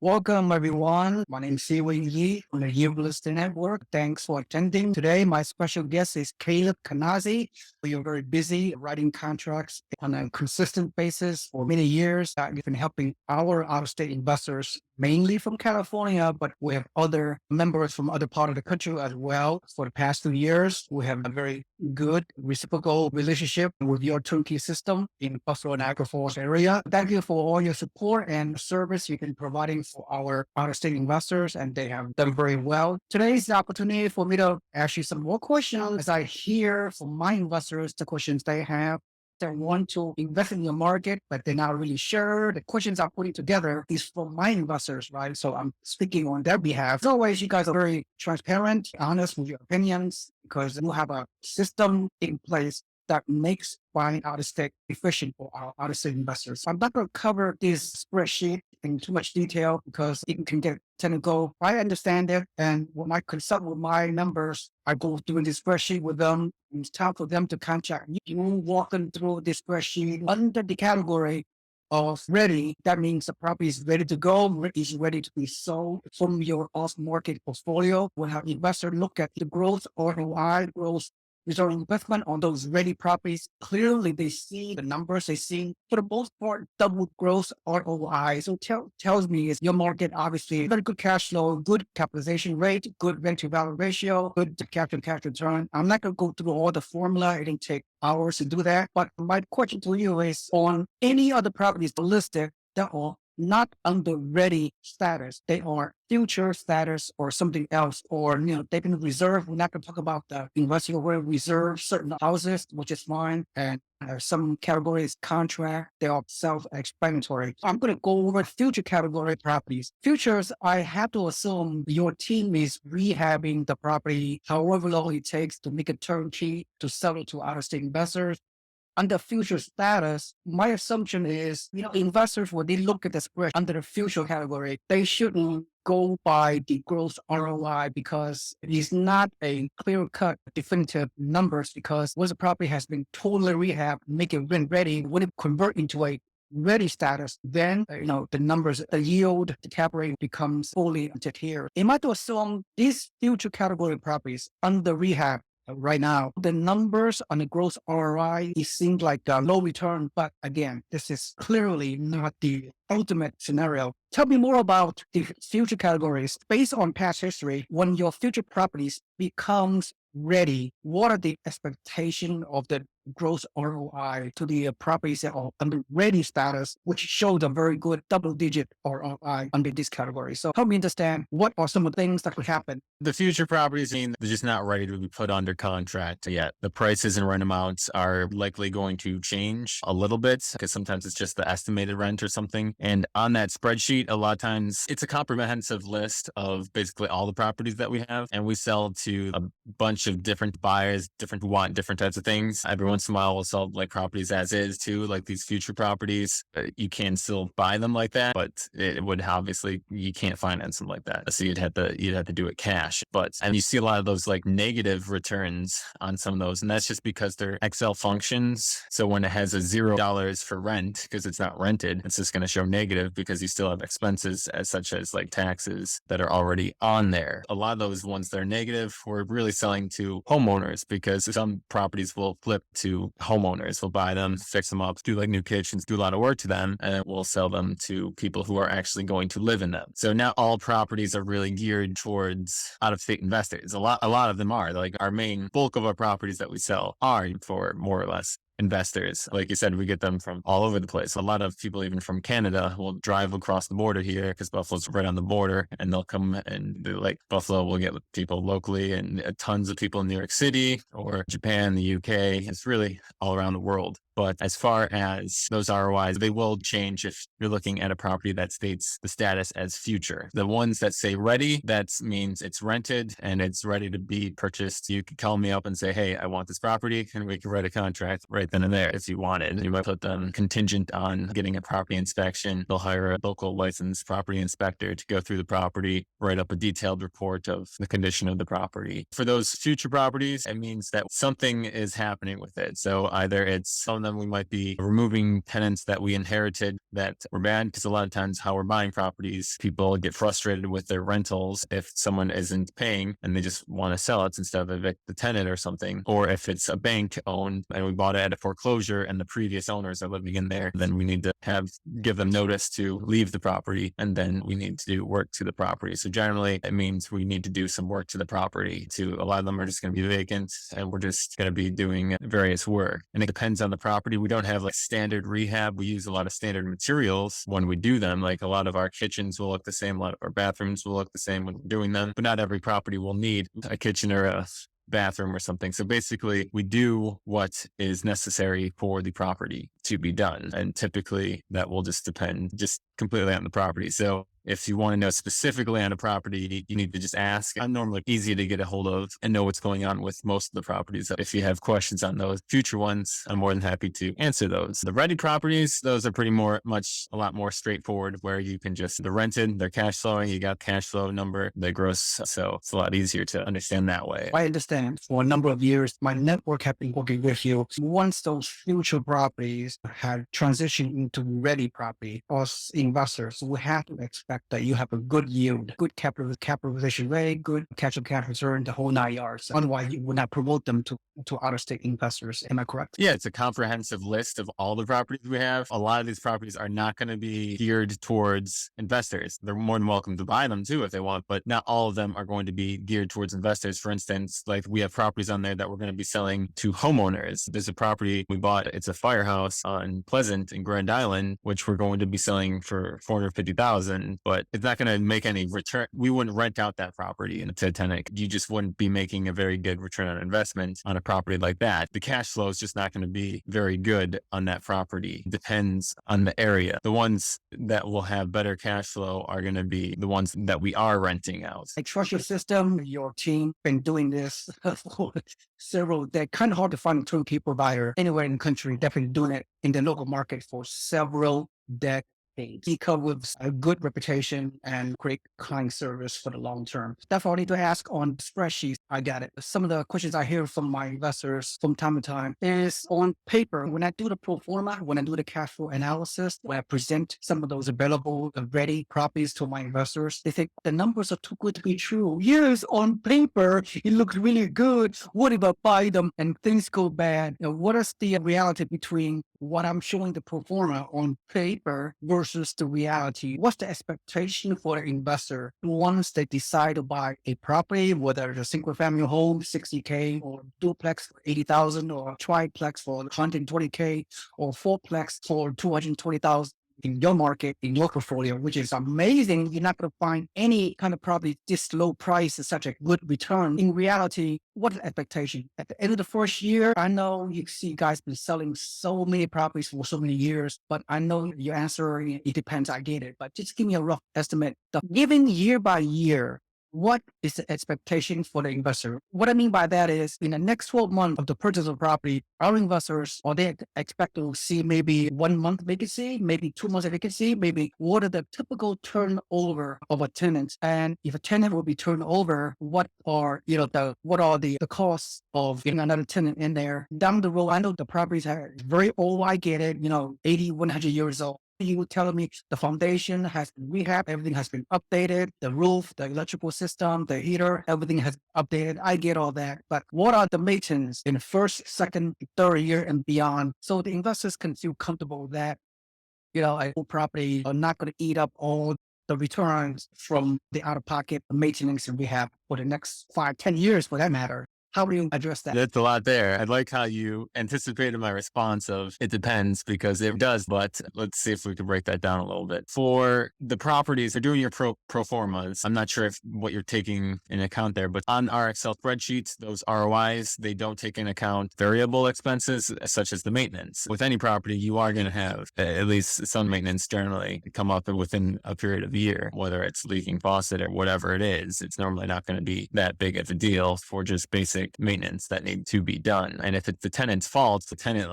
Welcome, everyone. My name is Siwei Yi from the Yield Listing Network. Thanks for attending. Today, my special guest is Caleb Kanazi. We are very busy writing contracts on a consistent basis for many years. We've been helping our out-of-state investors, mainly from California, but we have other members from other part of the country as well. For the past 2 years, we have a very good reciprocal relationship with your Turnkey system in Buffalo and Niagara Falls area. Thank you for all your support and service you've been providing for our out-of-state investors, and they have done very well. Today is the opportunity for me to ask you some more questions as I hear from my investors the questions they have. They want to invest in the market, but they're not really sure. The questions I'm putting together is for my investors, right? So I'm speaking on their behalf. As always, you guys are very transparent, honest with your opinions, because you have a system in place that makes buying out of state efficient for our out of state investors. I'm not going to cover this spreadsheet in too much detail because it can get technical. I understand it. And when I consult with my members, I go through this spreadsheet with them. It's time for them to contact you. You walk them through this spreadsheet under the category of ready. That means the property is ready to go, is ready to be sold from your off-market portfolio. We'll have investor look at the growth ROI, growth return on investment on those ready properties. Clearly, they see the numbers. They see, for the most part, double growth ROI. So tells me is your market obviously very good cash flow, good capitalization rate, good rent to value ratio, good cash on cash return. I'm not going to go through all the formula. It didn't take hours to do that. But my question to you is on any other properties listed that are not under ready status, they are future status or something else, or they've been reserved. We're not going to talk about the investing will reserve certain houses, which is fine, and some categories contract. They are self-explanatory. I'm going to go over future category properties. Futures, I have to assume your team is rehabbing the property however long it takes to make a turnkey to sell it to out-of-state investors. Under future status, my assumption is, investors, when they look at the spread under the future category, they shouldn't go by the gross ROI because it is not a clear-cut definitive numbers, because once the property has been totally rehabbed, make it rent ready, when it convert into a ready status, then, the numbers, the yield, the cap rate becomes fully here. Am I to assume these future category properties under rehab right now, the numbers on the gross ROI, it seems like a low return, but again, this is clearly not the ultimate scenario. Tell me more about the future categories based on past history. When your future properties becomes ready, what are the expectation of the gross ROI to the properties that are under ready status, which showed a very good double-digit ROI under this category? So help me understand what are some of the things that could happen. The future properties mean they're just not ready to be put under contract yet. The prices and rent amounts are likely going to change a little bit because sometimes it's just the estimated rent or something. And on that spreadsheet, a lot of times it's a comprehensive list of basically all the properties that we have. And we sell to a bunch of different buyers, who want different types of things. Every once in a while, we'll sell like properties as is too, like these future properties. You can still buy them like that, but it would obviously, you can't finance them like that. So you'd have to do it cash. And you see a lot of those like negative returns on some of those. And that's just because they're Excel functions. So when it has a $0 for rent, because it's not rented, it's just going to show negative because you still have expenses such as like taxes that are already on there. A lot of those ones that are negative, we're really selling to homeowners because some properties will flip to homeowners. We'll buy them, fix them up, do like new kitchens, do a lot of work to them, and we'll sell them to people who are actually going to live in them. So not all properties are really geared towards out-of-state investors. A lot of them are. Like our main bulk of our properties that we sell are for more or less investors. Like you said, we get them from all over the place. A lot of people, even from Canada, will drive across the border here because Buffalo's right on the border, and they'll come and like Buffalo will get people locally and tons of people in New York City or Japan, the UK. It's really all around the world. But as far as those ROIs, they will change if you're looking at a property that states the status as future. The ones that say ready, that means it's rented and it's ready to be purchased. You could call me up and say, hey, I want this property, and we can write a contract right then and there if you wanted. You might put them contingent on getting a property inspection. They'll hire a local licensed property inspector to go through the property, write up a detailed report of the condition of the property. For those future properties, it means that something is happening with it. So either it's selling them them, we might be removing tenants that we inherited that were bad, because a lot of times how we're buying properties, people get frustrated with their rentals if someone isn't paying and they just want to sell it instead of evict the tenant or something. Or if it's a bank owned and we bought it at a foreclosure and the previous owners are living in there, then we need to give them notice to leave the property, and then we need to do work to the property. So generally it means we need to do some work to the property. To a lot of them are just going to be vacant and we're just going to be doing various work. And it depends on the property. We don't have like standard rehab. We use a lot of standard materials when we do them. Like a lot of our kitchens will look the same. A lot of our bathrooms will look the same when we're doing them, but not every property will need a kitchen or a bathroom or something. So basically we do what is necessary for the property to be done. And typically that will just depend just completely on the property. So if you want to know specifically on a property, you need to just ask. I'm normally easy to get a hold of and know what's going on with most of the properties. If you have questions on those future ones, I'm more than happy to answer those. The ready properties, those are pretty much a lot more straightforward, where you can just, they're rented, they're cash flowing, you got cash flow number, they gross. So it's a lot easier to understand that way. I understand. For a number of years, my network have been working with you. Once those future properties have transitioned into ready property, us investors, we have to expect that you have a good yield, good capitalization rate, good cash on cash return, the whole 9 yards. Otherwise, you would not promote them to out-of-state investors. Am I correct? Yeah, it's a comprehensive list of all the properties we have. A lot of these properties are not going to be geared towards investors. They're more than welcome to buy them too if they want, but not all of them are going to be geared towards investors. For instance, like we have properties on there that we're going to be selling to homeowners. There's a property we bought. It's a firehouse on Pleasant in Grand Island, which we're going to be selling for $450,000, but it's not going to make any return. We wouldn't rent out that property to a tenant. You just wouldn't be making a very good return on investment on a property like that. The cash flow is just not going to be very good on that property. Depends on the area. The ones that will have better cash flow are going to be the ones that we are renting out. I trust your system. Your team been doing this for several decades. Kind of hard to find a turnkey provider anywhere in the country. Definitely doing it in the local market for several decades. He come with a good reputation and great client service for the long term. That's all I need to ask on spreadsheets. I got it. Some of the questions I hear from my investors from time to time is on paper. When I do the pro forma, when I do the cash flow analysis, when I present some of those available, ready properties to my investors, they think the numbers are too good to be true. Yes, on paper, it looks really good. What if I buy them and things go bad? What is the reality between what I'm showing the pro forma on paper versus the reality? What's the expectation for the investor once they decide to buy a property, whether it's a single family home, 60K, or duplex for 80,000, or triplex for 120K, or fourplex for 220,000? In your market, in your portfolio, which is amazing. You're not going to find any kind of property this low price is such a good return. In reality, what is the expectation? At the end of the first year, I know you see guys been selling so many properties for so many years, but I know your answer, it depends. I get it, but just give me a rough estimate. Given year by year, what is the expectation for the investor? What I mean by that is, in the next 12 months of the purchase of property, our investors, are they expect to see maybe 1 month vacancy, maybe 2 months of vacancy, maybe what are the typical turnover of a tenant? And if a tenant will be turned over, what are the costs of getting another tenant in there? Down the road, I know the properties are very old. I get it, 80, 100 years old. You were telling me the foundation has been rehabbed, everything has been updated, the roof, the electrical system, the heater, everything has been updated. I get all that. But what are the maintenance in the first, second, third year and beyond? So the investors can feel comfortable that, a whole property are not going to eat up all the returns from the out-of-pocket maintenance that we have for the next 5, 10 years for that matter. How do you address that? That's a lot there. I like how you anticipated my response of it depends, because it does, but let's see if we can break that down a little bit. For the properties, they're doing your pro formas. I'm not sure if what you're taking in account there, but on our Excel spreadsheets, those ROIs, they don't take into account variable expenses such as the maintenance. With any property, you are going to have at least some maintenance generally come up within a period of a year, whether it's leaking faucet or whatever it is. It's normally not going to be that big of a deal for just basic basic maintenance that need to be done. And if it's the tenant's fault, the tenant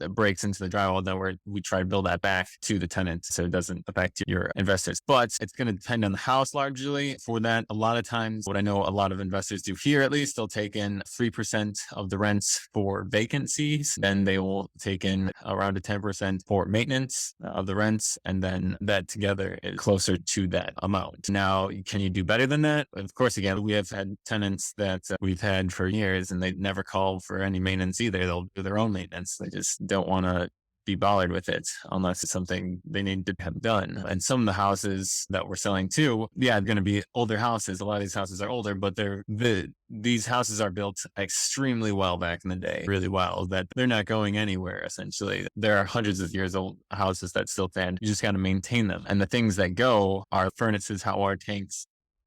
breaks into the drywall, then we try to build that back to the tenant so it doesn't affect your investors. But it's going to depend on the house largely. For that, a lot of times, what I know a lot of investors do here, at least, they'll take in 3% of the rents for vacancies. Then they will take in around a 10% for maintenance of the rents. And then that together is closer to that amount. Now, can you do better than that? Of course, again, we have had tenants that we've had for years and they never call for any maintenance either. They'll do their own maintenance. They just don't want to be bothered with it unless it's something they need to have done. And some of the houses that we're selling too, they're going to be older houses. A lot of these houses are older, but these houses are built extremely well back in the day, really well, that they're not going anywhere, essentially. There are hundreds of years old houses that still stand. You just got to maintain them. And the things that go are furnaces, hot water tanks,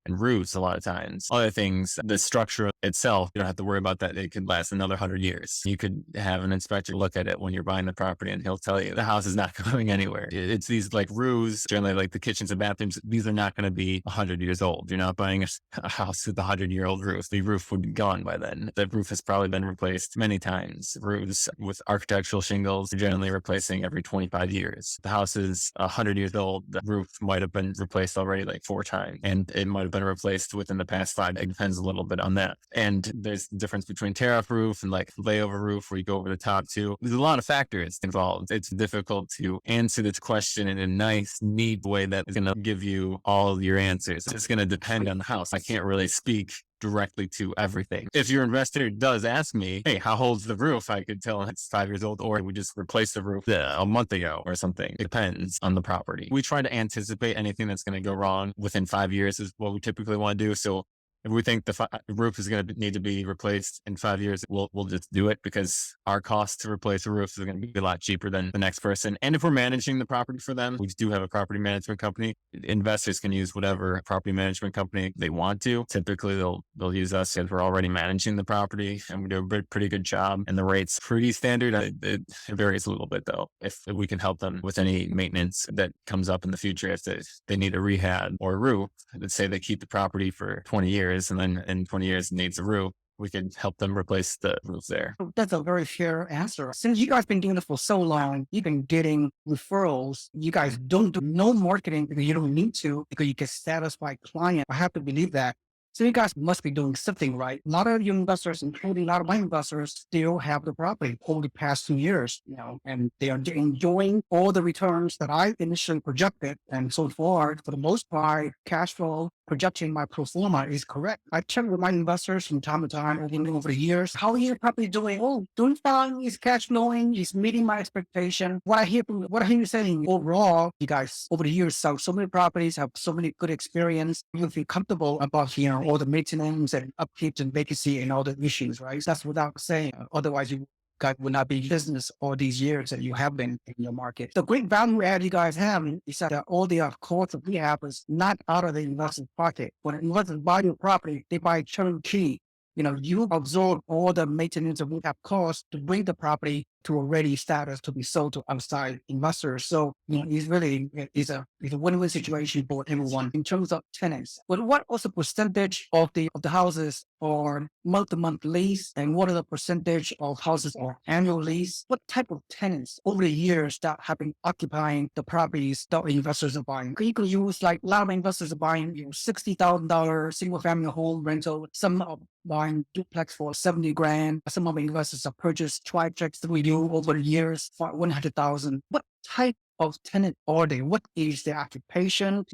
and roofs a lot of times. Other things, the structure itself, you don't have to worry about that. It could last another 100 years. You could have an inspector look at it when you're buying the property and he'll tell you the house is not going anywhere. It's these roofs, generally like the kitchens and bathrooms, these are not going to be 100 years old. You're not buying a house with a 100-year-old roof. The roof would be gone by then. The roof has probably been replaced many times. Roofs with architectural shingles are generally replacing every 25 years. The house is 100 years old. The roof might have been replaced already 4 times, and it might have been replaced within the past 5. It depends a little bit on that. And there's the difference between tear-off roof and layover roof where you go over the top too. There's a lot of factors involved. It's difficult to answer this question in a nice, neat way that is going to give you all your answers. It's going to depend on the house. I can't really speak directly to everything. If your investor does ask me, hey, how old's the roof? I could tell him it's 5 years old, or we just replaced the roof a month ago or something. It depends on the property. We try to anticipate anything that's going to go wrong within 5 years is what we typically want to do. So if we think the roof is going to need to be replaced in 5 years, we'll just do it because our cost to replace a roof is going to be a lot cheaper than the next person. And if we're managing the property for them, we do have a property management company. Investors can use whatever property management company they want to. Typically, they'll use us because we're already managing the property and we do a pretty good job. And the rate's pretty standard. It varies a little bit though. If we can help them with any maintenance that comes up in the future, if they need a rehab or a roof, let's say they keep the property for 20 years. And then in 20 years it needs a roof, we could help them replace the roof there. That's a very fair answer. Since you guys been doing it for so long, you've been getting referrals. You guys don't do no marketing because you don't need to, because you can satisfy client. I have to believe that. So you guys must be doing something right. A lot of your investors, including a lot of my investors, still have the property over the past 2 years, and they are enjoying all the returns that I initially projected. And so far, for the most part, cash flow projecting my pro forma is correct. I check with my investors from time to time over the years. How are your property doing? Oh, doing fine. It's cash flowing. It's meeting my expectation. What I hear you saying overall, you guys over the years sell so many properties, have so many good experience. You feel comfortable about all the maintenance and upkeep and vacancy and all the issues, right? That's without saying. Otherwise, you guys would not be in business all these years that you have been in your market. The great value add you guys have is that all the costs that we have is not out of the investor's pocket. When an investor buy your property, they buy turnkey. You absorb all the maintenance and rehab costs to bring the property to a ready status to be sold to outside investors. So, it's really is a win-win situation for everyone in terms of tenants. But what was the percentage of the houses are month-to-month lease, and what are the percentage of houses are annual lease? What type of tenants over the years that have been occupying the properties that investors are buying? You can use a lot of investors are buying $60,000 single-family home rental. Some are buying duplex for 70 grand. Some of the investors have purchased triplex that we do over the years for 100,000. What type of tenant are they? What is their occupation?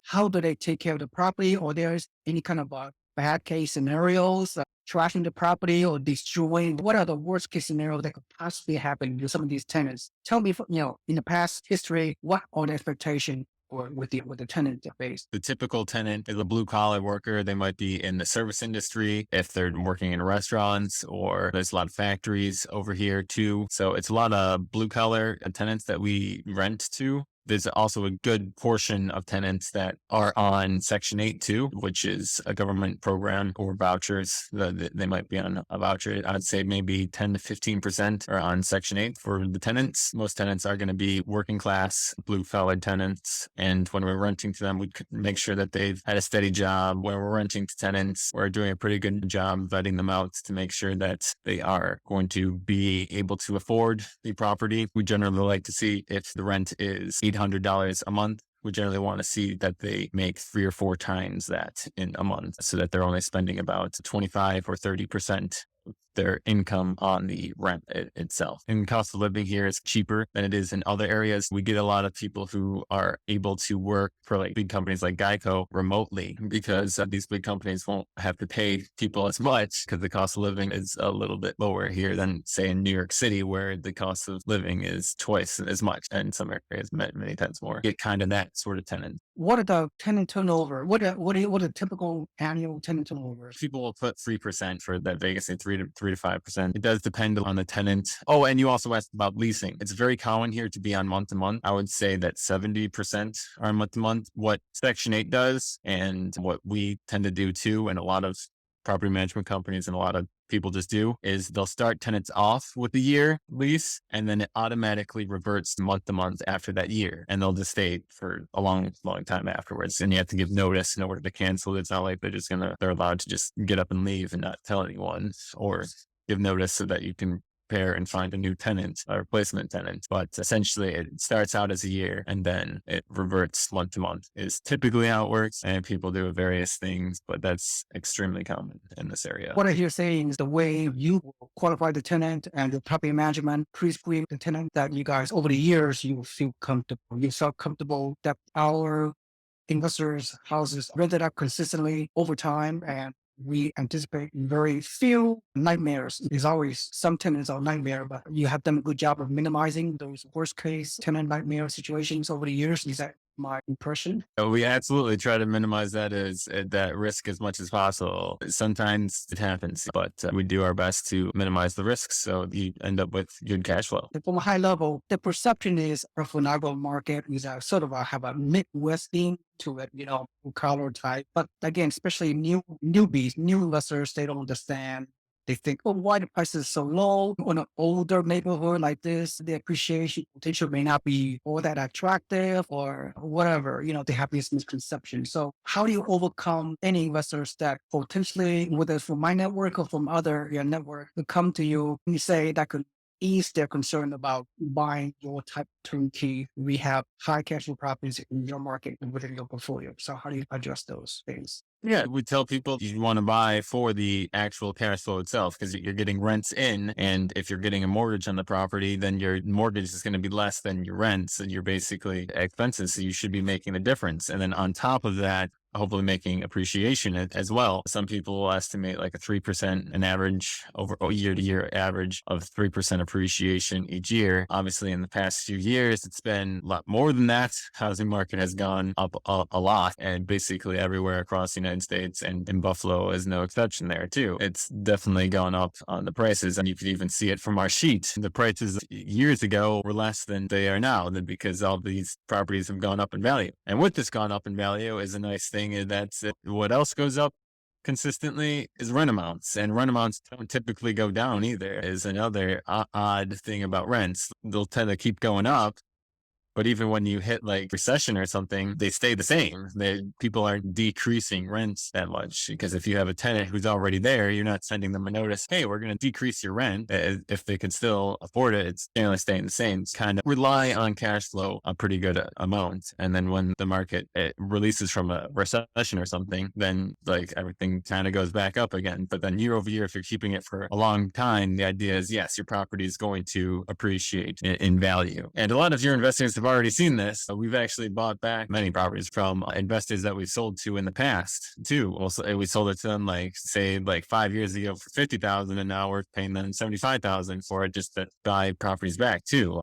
How do they take care of the property? Or there's any kind of bad case scenarios, trashing the property or destroying? What are the worst case scenarios that could possibly happen to some of these tenants? Tell me, in the past history, what are the expectations or with the tenant base? The typical tenant is a blue collar worker. They might be in the service industry if they're working in restaurants, or there's a lot of factories over here too. So it's a lot of blue collar tenants that we rent to. There's also a good portion of tenants that are on Section 8 too, which is a government program or vouchers. They might be on a voucher. I'd say maybe 10 to 15% are on Section 8 for the tenants. Most tenants are going to be working class, blue collar tenants. And when we're renting to them, we make sure that they've had a steady job. When we're renting to tenants, we're doing a pretty good job vetting them out to make sure that they are going to be able to afford the property. We generally like to see if the rent is $800 a month. We generally want to see that they make 3 or 4 times that in a month so that they're only spending about 25 or 30% of their income on the rent itself. And cost of living here is cheaper than it is in other areas. We get a lot of people who are able to work for like big companies like Geico remotely because these big companies won't have to pay people as much because the cost of living is a little bit lower here than say in New York City where the cost of living is twice as much and some areas many times more. Get kind of that sort of tenant. What are the tenant turnover? What are typical annual tenant turnovers? People will put 3% for that vacancy, 3 to 5%. It does depend on the tenant. Oh, and you also asked about leasing. It's very common here to be on month to month. I would say that 70% are month to month. What Section 8 does and what we tend to do too, and a lot of property management companies and a lot of people just do is they'll start tenants off with a year lease and then it automatically reverts month to month after that year. And they'll just stay for a long time afterwards. And you have to give notice in order to cancel. It's not like they're allowed to just get up and leave and not tell anyone or give notice so that you can prepare and find a new tenant, a replacement tenant. But essentially it starts out as a year and then it reverts month to month is typically how it works. And people do various things, but that's extremely common in this area. What I hear saying is the way you qualify the tenant and the property management pre-screen the tenant that you guys over the years, you feel comfortable. You felt comfortable that our investors' houses rented out consistently over time and we anticipate very few nightmares. There's always some tenants are nightmare, but you have done a good job of minimizing those worst case tenant nightmare situations over the years. Is that my impression? We absolutely try to minimize that risk as much as possible. Sometimes it happens, but we do our best to minimize the risks so you end up with good cash flow. From a high level, the perception is of an agro market is sort of have a Midwest theme to it, color type. But again, especially newbies, new investors, they don't understand. They think, oh, why the price is so low on an older neighborhood like this? The appreciation potential may not be all that attractive or whatever. They have this misconception. So how do you overcome any investors that potentially, whether it's from my network or from other network, will come to you and you say that could ease their concern about buying your type of turnkey rehab high cash flow properties in your market and within your portfolio? So how do you address those things? Yeah, we tell people you want to buy for the actual cash flow itself because you're getting rents in. And if you're getting a mortgage on the property, then your mortgage is going to be less than your rents and you're basically expenses. So you should be making a difference. And then on top of that, hopefully making appreciation as well. Some people will estimate like a 3% an average over year to year average of 3% appreciation each year. Obviously in the past few years, it's been a lot more than that. Housing market has gone up a lot and basically everywhere across the United States and in Buffalo is no exception there too. It's definitely gone up on the prices and you could even see it from our sheet. The prices years ago were less than they are now because all these properties have gone up in value. And with this gone up in value is a nice thing. That's what else goes up consistently is rent amounts, and rent amounts don't typically go down either. Is another odd thing about rents. They'll tend to keep going up. But even when you hit like recession or something, they stay the same. People aren't decreasing rents that much because if you have a tenant who's already there, you're not sending them a notice, hey, we're going to decrease your rent. If they can still afford it, it's generally staying the same. It's kind of rely on cash flow a pretty good amount. And then when the market releases from a recession or something, then like everything kind of goes back up again. But then year over year, if you're keeping it for a long time, the idea is, yes, your property is going to appreciate in value. And a lot of your investors have already seen this. We've actually bought back many properties from investors that we've sold to in the past too. Also, we sold it to them like 5 years ago for $50,000 and now we're paying them $75,000 for it just to buy properties back too.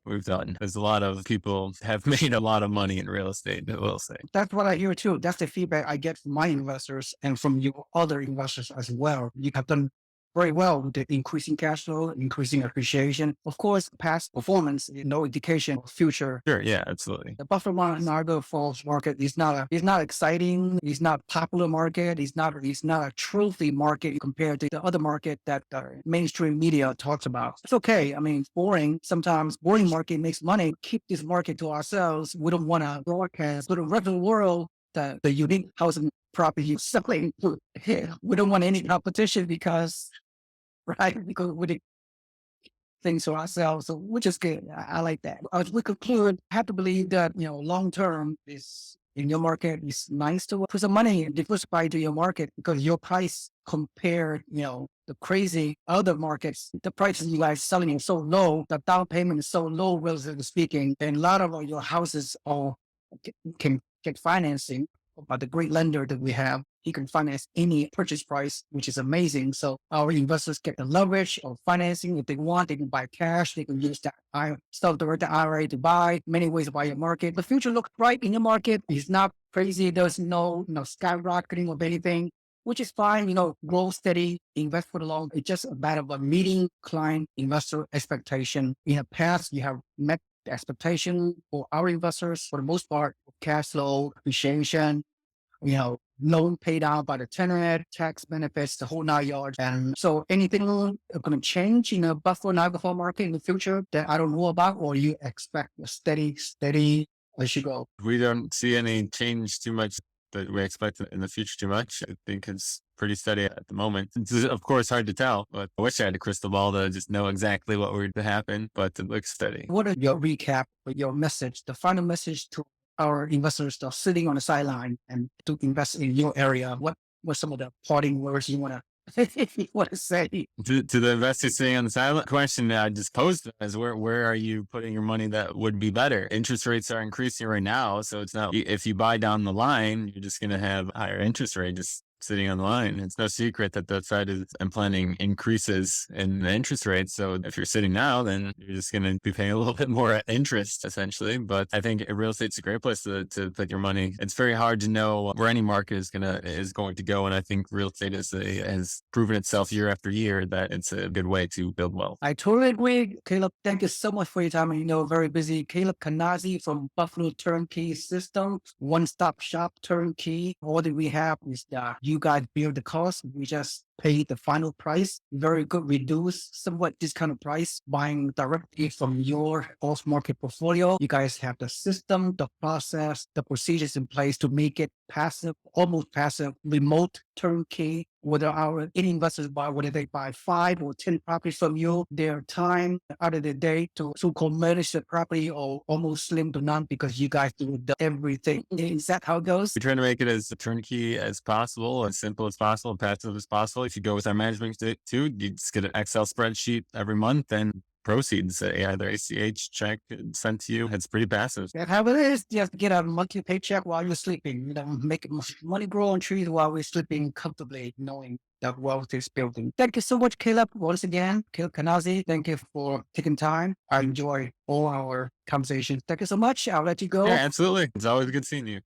We've done. There's a lot of people have made a lot of money in real estate, I will say. That's what I hear too. That's the feedback I get from my investors and from your other investors as well. You have done very well with the increasing cash flow, increasing appreciation. Of course, past performance is no indication of future. Sure. Yeah, absolutely. The Buffalo Niagara Falls market is not exciting. It's not popular market. It's not a trophy market compared to the other market that mainstream media talks about. It's okay. I mean, it's boring. Sometimes boring market makes money. Keep this market to ourselves. We don't want to broadcast to the rest of the world the unique housing property selling. We don't want any competition because because we things to ourselves, so which is good. I like that. As we conclude, I have to believe that long term is in your market is nice to put some money and diversify to your market because your price compared, the crazy other markets, the prices you guys selling is so low, the down payment is so low, relatively speaking, and a lot of your houses all can get financing by the great lender that we have. He can finance any purchase price, which is amazing. So our investors get the leverage of financing. If they want, they can buy cash. They can use that self-directed IRA to buy. Many ways to buy your market. The future looks bright in your market. It's not crazy. There's no skyrocketing of anything, which is fine. Grow steady, invest for the long. It's just a matter of meeting client investor expectation. In the past, you have met the expectation for our investors for the most part, cash flow, appreciation, loan paid out by the tenant, tax benefits, the whole 9 yards. And so anything going to change in the Buffalo Niagara Falls market in the future that I don't know about, or you expect a steady as you go? We don't see any change too much that we expect in the future too much. I think it's pretty steady at the moment. It's of course hard to tell, but I wish I had a crystal ball to just know exactly what were to happen, but it looks steady. What is your recap, your message, the final message to our investors that are sitting on the sideline and to invest in your area? What some of the parting words you want to say? To the investors sitting on the sideline, question I just posed is where are you putting your money that would be better? Interest rates are increasing right now, so it's not if you buy down the line, you're just going to have higher interest rate just sitting on the line. It's no secret that the Fed is implementing increases in the interest rates. So if you're sitting now, then you're just going to be paying a little bit more interest essentially. But I think real estate's a great place to put your money. It's very hard to know where any market is going to go. And I think real estate has proven itself year after year that it's a good way to build wealth. I totally agree. Caleb, thank you so much for your time. Very busy. Caleb Kanazi from Buffalo Turnkey System, one-stop shop turnkey. All that we have is that you guys bear the cost. We just pay the final price. Very good, reduce somewhat discounted price, buying directly from your off-market portfolio. You guys have the system, the process, the procedures in place to make it passive, almost passive, remote turnkey. Whether any investors buy, whether they buy 5 or 10 properties from you, their time out of the day to so-called manage the property or almost slim to none because you guys do everything. Is that how it goes? We try to make it as turnkey as possible, as simple as possible, passive as possible. If you go with our management too, you just get an Excel spreadsheet every month and proceeds, either ACH check sent to you. It's pretty passive. That's how it is. You have to get a monthly paycheck while you're sleeping. Make money grow on trees while we're sleeping comfortably, knowing that wealth is building. Thank you so much, Caleb. Once again, Caleb Kanazi, thank you for taking time. I enjoy all our conversations. Thank you so much. I'll let you go. Yeah, absolutely. It's always good seeing you.